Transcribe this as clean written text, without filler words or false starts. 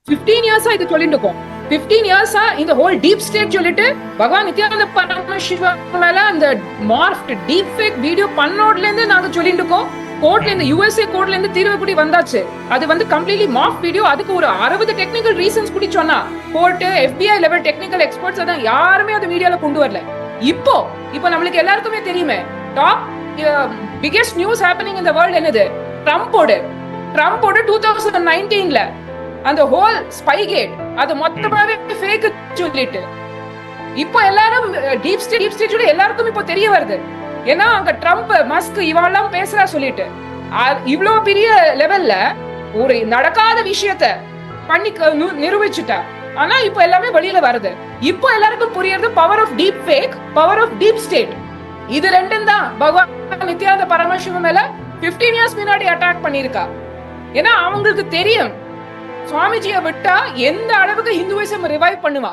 15 இயர்ஸா இது சொல்லிட்டு இருக்கோம். 15 இயர்ஸா இந்த ஹோல் டீப் ஸ்டேட் சொல்லிட்டு பகவான் நித்யானந்த பரமசிவா மேல அந்த மார்ஃப்ட் டீப் ஃபேக் வீடியோ பண்ணோட்ல இருந்து நாங்க சொல்லிட்டு இருக்கோம். கோர்ட்ல இருந்து யுஎஸ்ஏ கோர்ட்ல இருந்து தீர்வு கூடி வந்தாச்சு. அது வந்து கம்ப்ளீட்லி மார்ஃப் வீடியோ. அதுக்கு ஒரு 60 டெக்னிக்கல் ரீசன்ஸ் கூடி சொன்னா court FBI level technical experts அதான் யாருமே அந்த வீடியோல கொண்டு வரல. இப்போ நம்மளுக்கு எல்லாருக்குமே தெரியுமே top biggest news happening in the world என்னது? ட்ரம்போட 2019ல அந்த ஹோல் ஸ்பைகேட் அது மொத்தமாவே ஃபேக் சொல்லிட்டு இப்போ எல்லாரும் டீப் ஸ்டேட் எல்லாருக்கும் இப்போ தெரிய வருது. ஏன்னா அங்க ட்ரம்ப் மஸ்க் இவெல்லாம் பேசுறா சொல்லிட்டு இவ்வளவு பெரிய லெவல்ல ஒரு நடக்காத விஷயத்த பண்ணி நிரூபிச்சுட்டா. ஆனா இப்போ எல்லாமே வெளியில வருது. இப்போ எல்லாருக்கும் புரியுது power of deep fake, power of deep state. இது ரெண்டும் தான் பகவான் நித்யானந்த பரமசிவம் மேல 15 இயர்ஸ் முன்னாடி அட்டாக் பண்ணிருக்கா. ஏன்னா அவங்களுக்கு தெரியும் சுவாமிஜியை விட்டா எந்த அளவுக்கு ஹிந்துவிசம் ரிவைவ் பண்ணுவா.